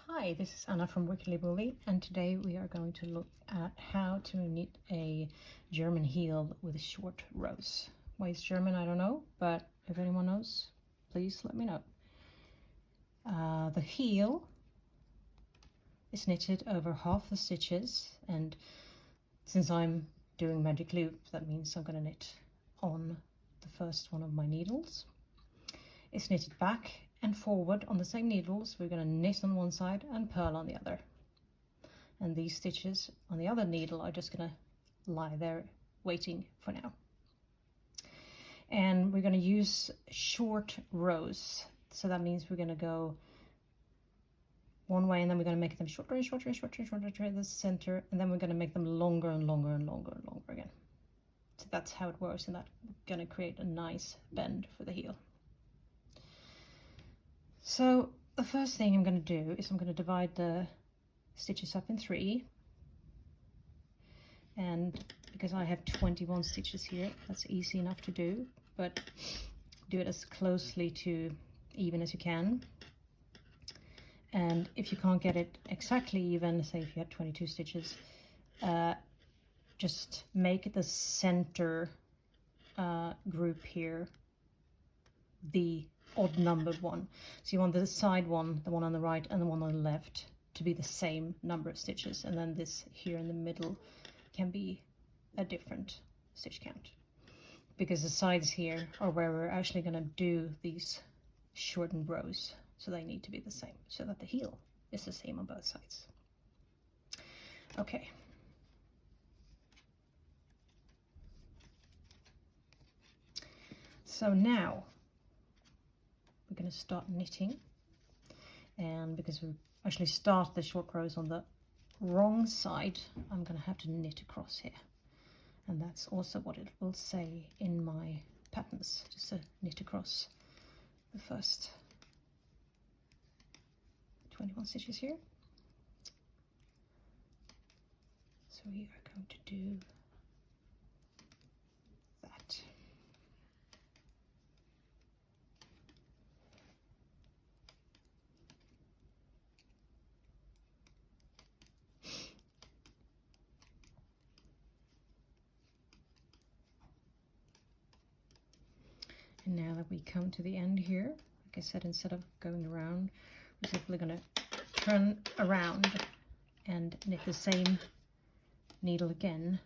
Hi, this is Anna from Wickily Woolly, and today we are going to look at how to knit a German heel with short rows. Why it's German, I don't know, but if anyone knows, please let me know. The heel is knitted over half the stitches, and since I'm doing magic loop, that means I'm going to knit on the first one of my needles. It's knitted back and forward on the same needles. We're going to knit on one side and purl on the other. And these stitches on the other needle are just going to lie there waiting for now. And we're going to use short rows. So that means we're going to go one way, and then we're going to make them shorter and shorter and shorter and shorter to the center, and then we're going to make them longer and longer and longer and longer again. So that's how it works, and that's going to create a nice bend for the heel. So the first thing I'm going to do is I'm going to divide the stitches up in 3, and because I have 21 stitches here, that's easy enough to do, but do it as closely to even as you can. And if you can't get it exactly even, say if you have 22 stitches, just make the center group here the odd numbered one. So you want the side one, the one on the right, and the one on the left to be the same number of stitches, and then this here in the middle can be a different stitch count, because the sides here are where we're actually going to do these shortened rows, so they need to be the same so that the heel is the same on both sides. Okay. So now we're going to start knitting, and because we actually start the short rows on the wrong side, I'm going to have to knit across here, and that's also what it will say in my patterns, just to knit across the first 21 stitches here. So we are going to do that. And now that we come to the end here, like I said, instead of going around, we're simply going to turn around and knit the same needle again,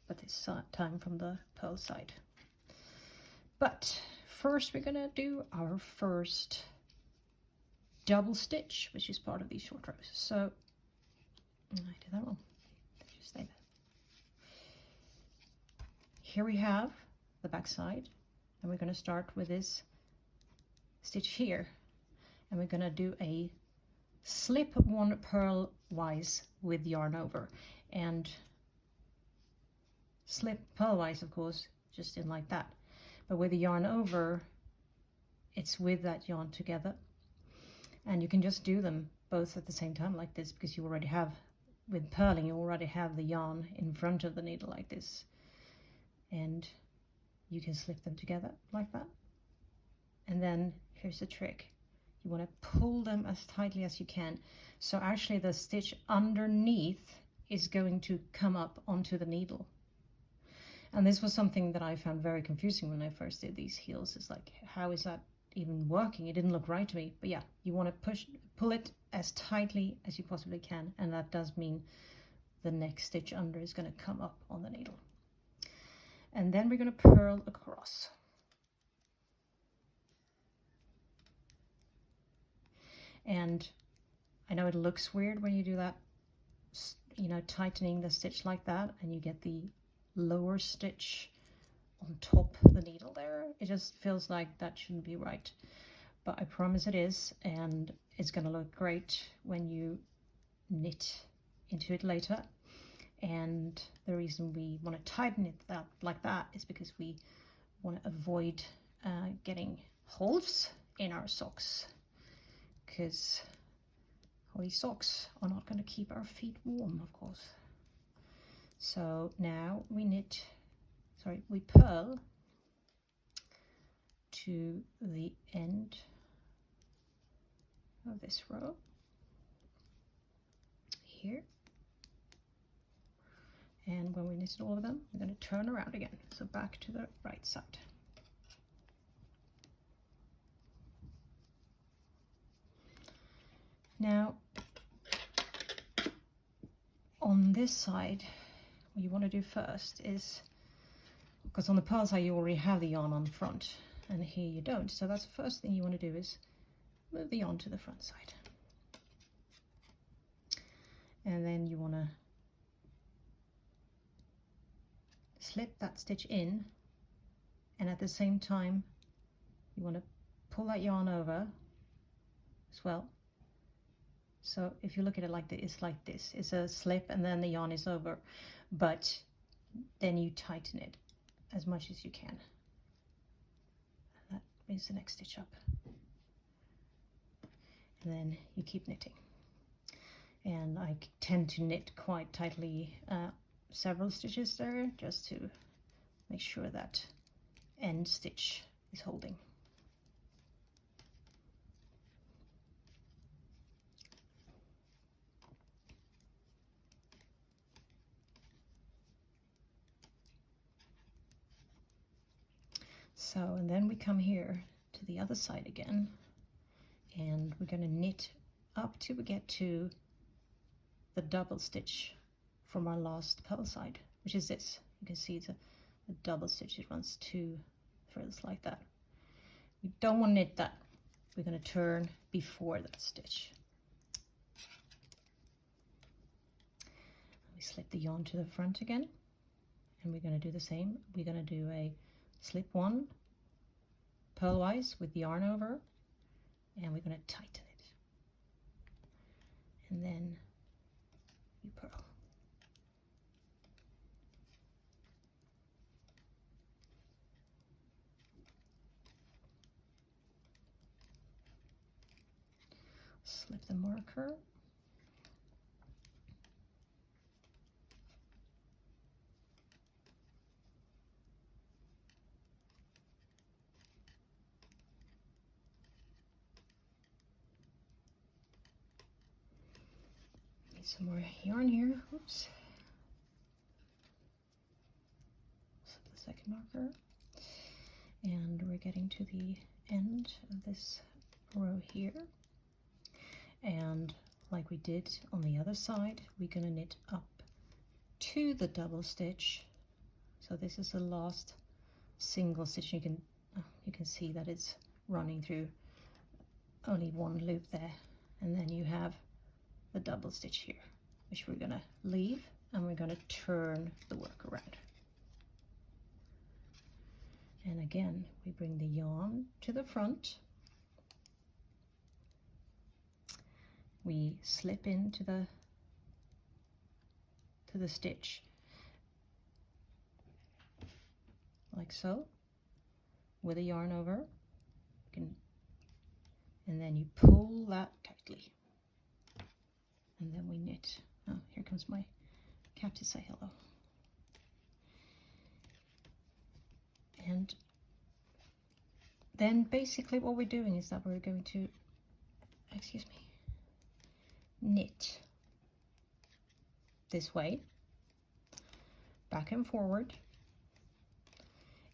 but this time from the purl side. But first we're going to do our first double stitch, which is part of these short rows. So I did that wrong. Just stay there. Here we have the back side, and we're going to start with this stitch here, and we're going to do a slip one purl wise with yarn over, and slip purlwise, of course, just in like that, but with the yarn over, it's with that yarn together. And you can just do them both at the same time like this, because you already have, with purling, you already have the yarn in front of the needle like this, and you can slip them together like that. And then here's the trick: you want to pull them as tightly as you can, so actually the stitch underneath is going to come up onto the needle. And this was something that I found very confusing when I first did these heels. It's like, how is that even working? It didn't look right to me. But yeah, you want to pull it as tightly as you possibly can, and that does mean the next stitch under is going to come up on the needle. And then we're going to purl across. And I know it looks weird when you do that, you know, tightening the stitch like that, and you get the lower stitch on top of the needle there. It just feels like that shouldn't be right, but I promise it is, and it's going to look great when you knit into it later. And the reason we want to tighten it like that is because we want to avoid getting holes in our socks, because all these socks are not going to keep our feet warm, of course. So now we purl to the end of this row, here. And when we knitted all of them, we're going to turn around again. So back to the right side. Now, on this side, what you want to do first is, because on the purl side you already have the yarn on the front, and here you don't. So that's the first thing you want to do is move the yarn to the front side. And then you want to slip that stitch in, and at the same time you want to pull that yarn over as well. So if you look at it like this, it's like this. It's a slip and then the yarn is over, but then you tighten it as much as you can. That brings the next stitch up. And then you keep knitting. And I tend to knit quite tightly several stitches there, just to make sure that end stitch is holding. So, and then we come here to the other side again, and we're going to knit up till we get to the double stitch from our last purl side, which is this. You can see it's a double stitch. It runs 2 threads like that. We don't want to knit that. We're going to turn before that stitch. We slip the yarn to the front again, and we're going to do the same. We're going to do a slip 1 purlwise with the yarn over, and we're going to tighten it, and then you purl. Slip the marker. Need some more yarn here. Oops. Slip the second marker. And we're getting to the end of this row here. And like we did on the other side, we're going to knit up to the double stitch. So this is the last single stitch. You can see that it's running through only one loop there, and then you have the double stitch here, which we're going to leave, and we're going to turn the work around. And again, we bring the yarn to the front. We slip into the stitch like so, with a yarn over, and then you pull that tightly, and then we knit. Oh, here comes my cat to say hello. And then basically what we're doing is that we're going to, excuse me, knit this way, back and forward,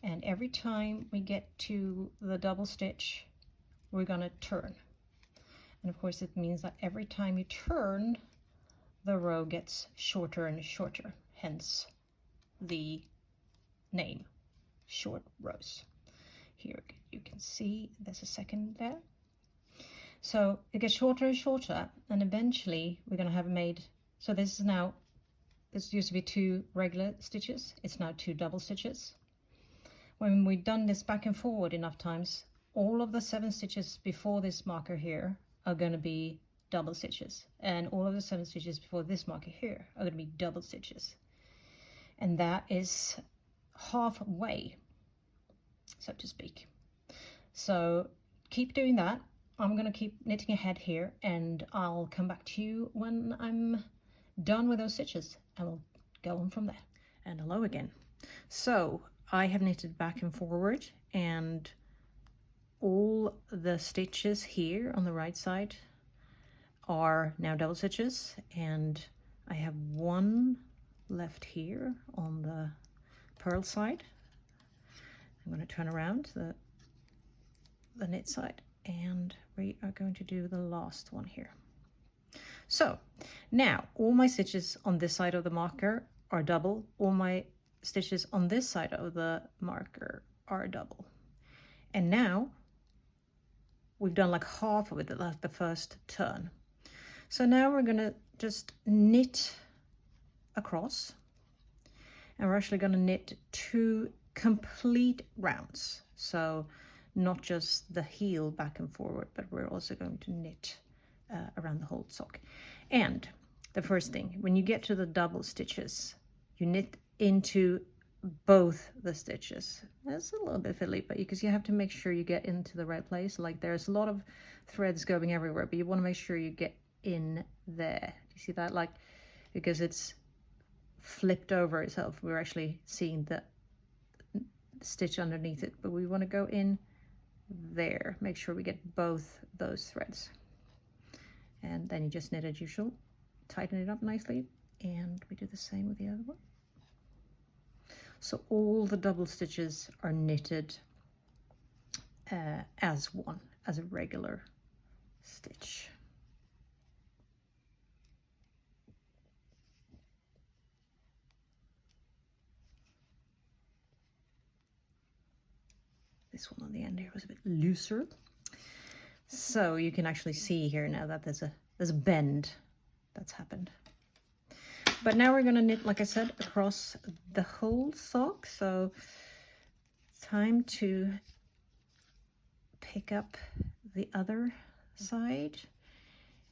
and every time we get to the double stitch, we're going to turn. And of course it means that every time you turn, the row gets shorter and shorter, hence the name, short rows. Here you can see there's a second there. So it gets shorter and shorter, and eventually we're going to have made, so this is now, this used to be 2 regular stitches, it's now 2 double stitches. When we've done this back and forward enough times, all of the 7 stitches before this marker here are going to be double stitches, and all of the 7 stitches before this marker here are going to be double stitches. And that is halfway, so to speak. So keep doing that. I'm going to keep knitting ahead here, and I'll come back to you when I'm done with those stitches, and we'll go on from there. And hello again. So I have knitted back and forward, and all the stitches here on the right side are now double stitches, and I have one left here on the purl side. I'm going to turn around the knit side, and we are going to do the last one here. So now all my stitches on this side of the marker are double. All my stitches on this side of the marker are double. And now we've done like half of it, like the first turn. So now we're going to just knit across, and we're actually going to knit 2 complete rounds. So not just the heel back and forward, but we're also going to knit around the whole sock. And the first thing, when you get to the double stitches, you knit into both the stitches. That's a little bit fiddly, but because you have to make sure you get into the right place. Like there's a lot of threads going everywhere, but you want to make sure you get in there. Do you see that? Like, because it's flipped over itself, we're actually seeing the stitch underneath it, but we want to go in there, make sure we get both those threads, and then you just knit as usual, tighten it up nicely, and we do the same with the other one. So all the double stitches are knitted as one, as a regular stitch. This one on the end here was a bit looser. So you can actually see here now that there's a bend that's happened. But now we're going to knit, like I said, across the whole sock. So time to pick up the other side,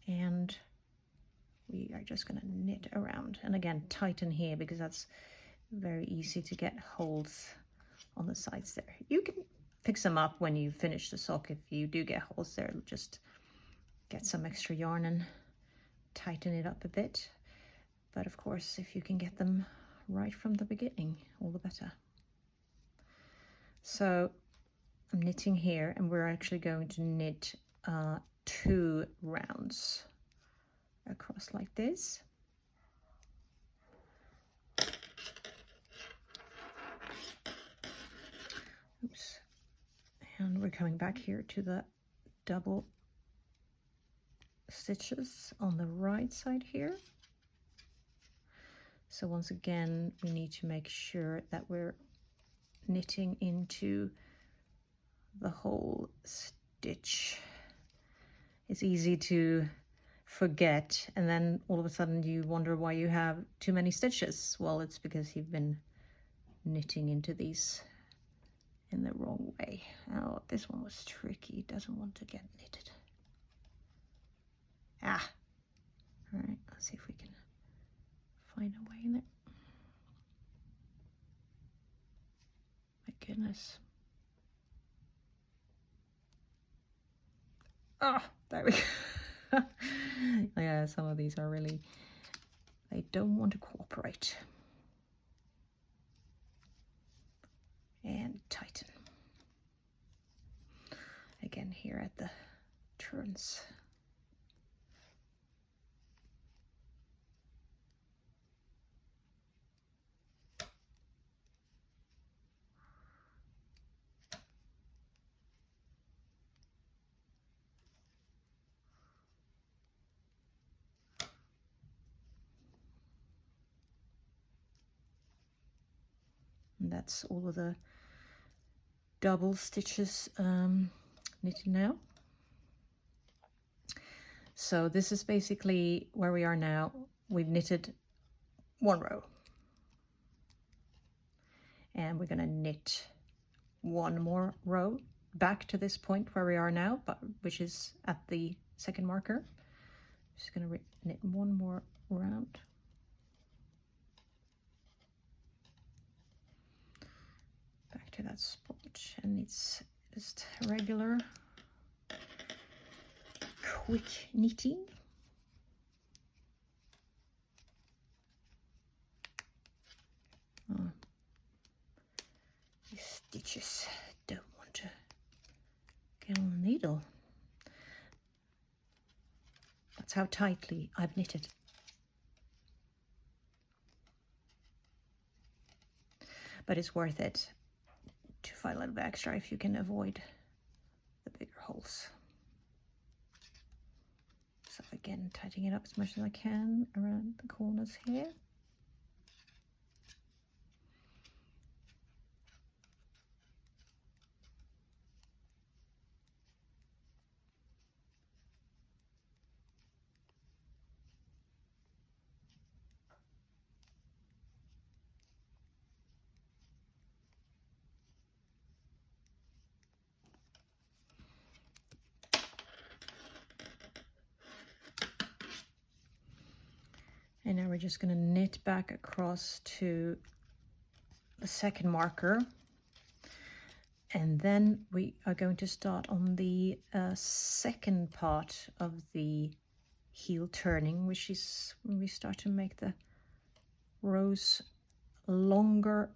and we are just going to knit around. And again, tighten here because that's very easy to get holes on the sides there. You can fix them up when you finish the sock. If you do get holes there, just get some extra yarn and tighten it up a bit. But of course, if you can get them right from the beginning, all the better. So I'm knitting here, and we're actually going to knit 2 rounds across like this. Oops. And we're coming back here to the double stitches on the right side here. So once again, we need to make sure that we're knitting into the whole stitch. It's easy to forget, and then all of a sudden you wonder why you have too many stitches. Well, it's because you've been knitting into these in the wrong way. Oh, this one was tricky. It doesn't want to get knitted. Ah, all right, let's see if we can find a way in there. My goodness. Ah, there we go. Yeah, some of these are really, they don't want to cooperate. And tighten. Again here at the turns. And that's all of the double stitches knitted now. So this is basically where we are now. We've knitted 1 row, and we're going to knit 1 more row back to this point where we are now, but which is at the second marker. Just going to knit 1 more round. Back to that spot, and it's just regular quick knitting. Oh, these stitches don't want to get on the needle. That's how tightly I've knitted. but it's worth it to find a little bit extra if you can avoid the bigger holes. So again, tightening it up as much as I can around the corners here. And now we're just going to knit back across to the second marker. And then we are going to start on the second part of the heel turning, which is when we start to make the rows longer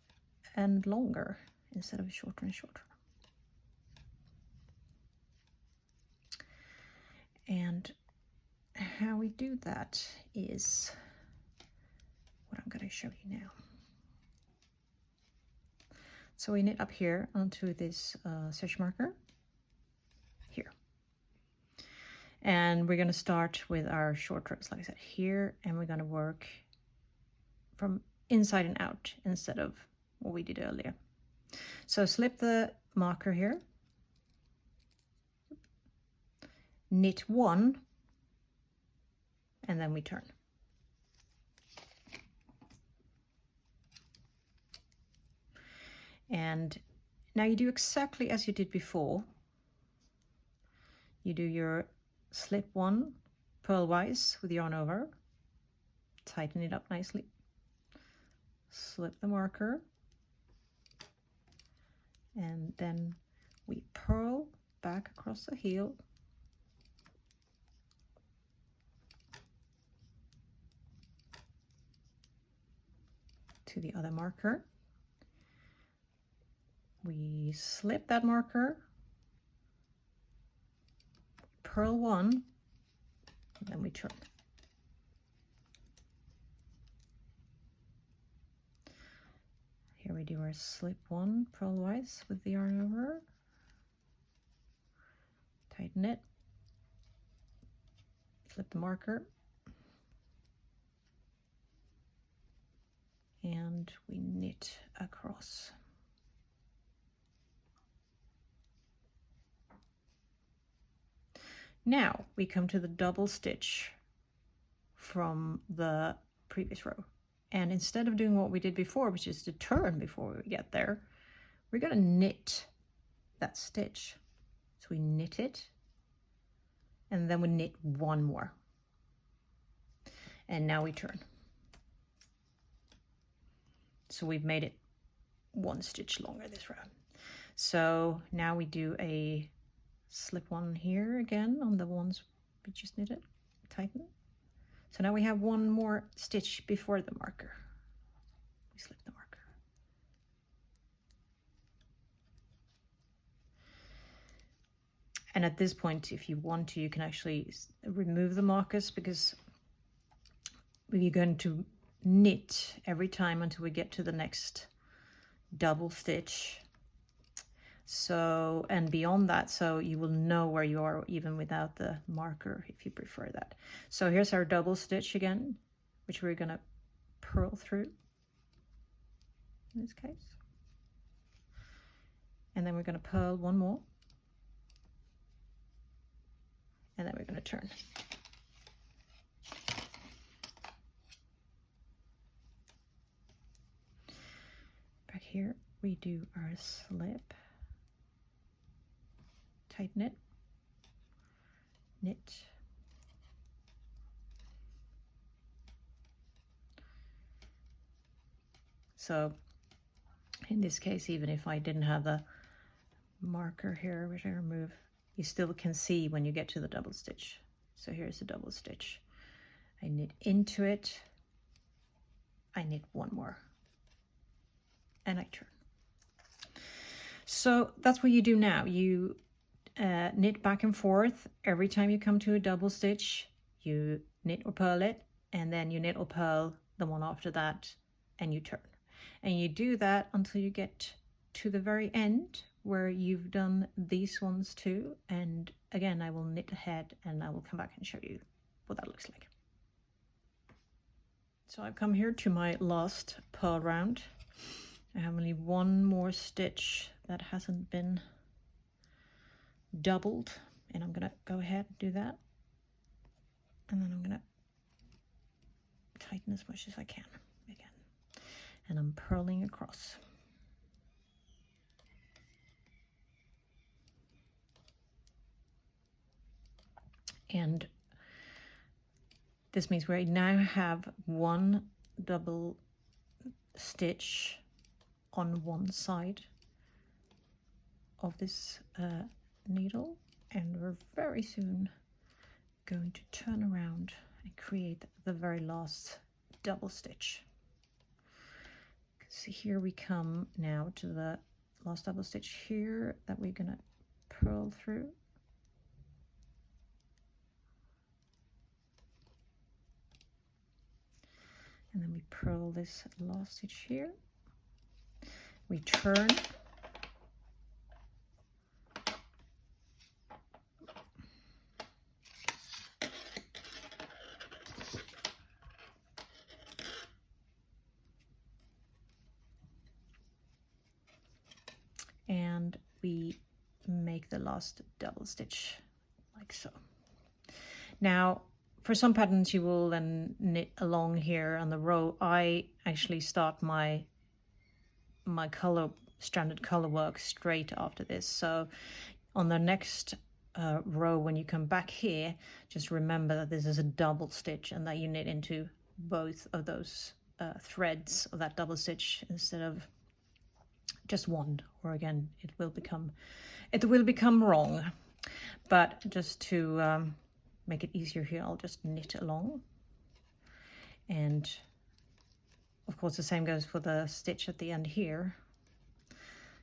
and longer instead of shorter and shorter. And how we do that is what I'm going to show you now. So we knit up here onto this stitch marker here. And we're going to start with our short rows, like I said, here, and we're going to work from inside and out instead of what we did earlier. So slip the marker here, knit one, and then we turn. And now you do exactly as you did before. You do your slip one purlwise with yarn over, tighten it up nicely, slip the marker, and then we purl back across the heel, to the other marker. We slip that marker, purl one, and then we turn. Here we do our slip one purlwise with the yarn over, tighten it, slip the marker, and we knit across. Now we come to the double stitch from the previous row. And instead of doing what we did before, which is to turn before we get there, we're going to knit that stitch. So we knit it, and then we knit one more. And now we turn. So we've made it one stitch longer this round. So now we do a slip one here again on the ones we just knitted, tighten. So now we have one more stitch before the marker. We slip the marker. And at this point, if you want to, you can actually remove the markers, because we're going to knit every time until we get to the next double stitch. So, and beyond that, so you will know where you are even without the marker if you prefer that. So here's our double stitch again, which we're going to purl through in this case. And then we're going to purl one more. And then we're going to turn. Back here we do our slip, tighten it, knit, so in this case, even if I didn't have the marker here, which I remove, you still can see when you get to the double stitch. So here's the double stitch. I knit into it, I knit one more, and I turn. So that's what you do now. You knit back and forth. Every time you come to a double stitch, you knit or purl it, and then you knit or purl the one after that, and you turn. And you do that until you get to the very end where you've done these ones too. And again, I will knit ahead and I will come back and show you what that looks like. So I've come here to my last purl round. I have only one more stitch that hasn't been doubled, and I'm gonna go ahead and do that. And then I'm gonna tighten as much as I can again. And I'm purling across. And this means we now have one double stitch on one side of this needle, and we're very soon going to turn around and create the very last double stitch. See, here we come now to the last double stitch here that we're gonna purl through. And then we purl this last stitch here. We turn. And we make the last double stitch like so. Now, for some patterns you will then knit along here on the row. I actually start my stranded color work straight after this. So on the next row, when you come back here, just remember that this is a double stitch and that you knit into both of those threads of that double stitch instead of just one, or again it will become wrong. But just to make it easier here, I'll just knit along. And of course the same goes for the stitch at the end here,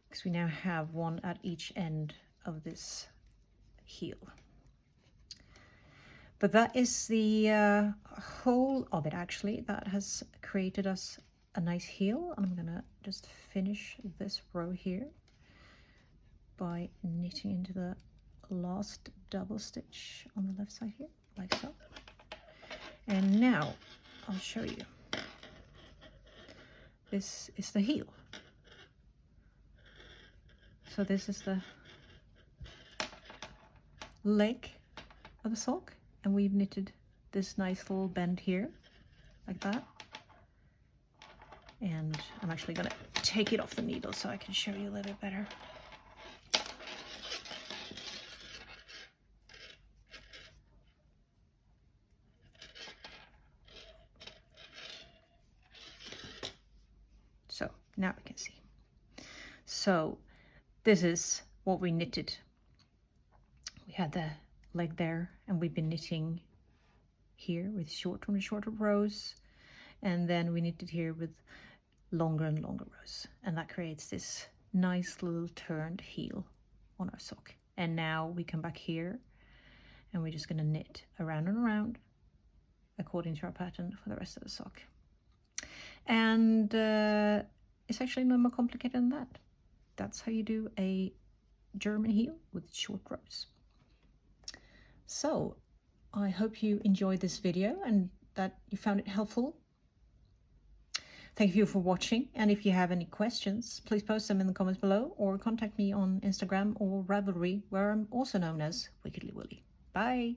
because we now have one at each end of this heel. But that is the whole of it actually. That has created us a nice heel. And I'm gonna just finish this row here by knitting into the last double stitch on the left side here, like so. And now I'll show you. This is the heel. So this is the leg of the sock, and we've knitted this nice little bend here, like that. And I'm actually gonna take it off the needle so I can show you a little bit better. So now we can see. So this is what we knitted. We had the leg there, and we've been knitting here with shorter rows, and then we knitted here with longer and longer rows, and that creates this nice little turned heel on our sock. And now we come back here and we're just going to knit around and around according to our pattern for the rest of the sock. And it's actually no more complicated than that. That's how you do a German heel with short rows. So I hope you enjoyed this video and that you found it helpful. Thank you for watching, and if you have any questions, please post them in the comments below or contact me on Instagram or Ravelry, where I'm also known as Wickedly Woolly. Bye!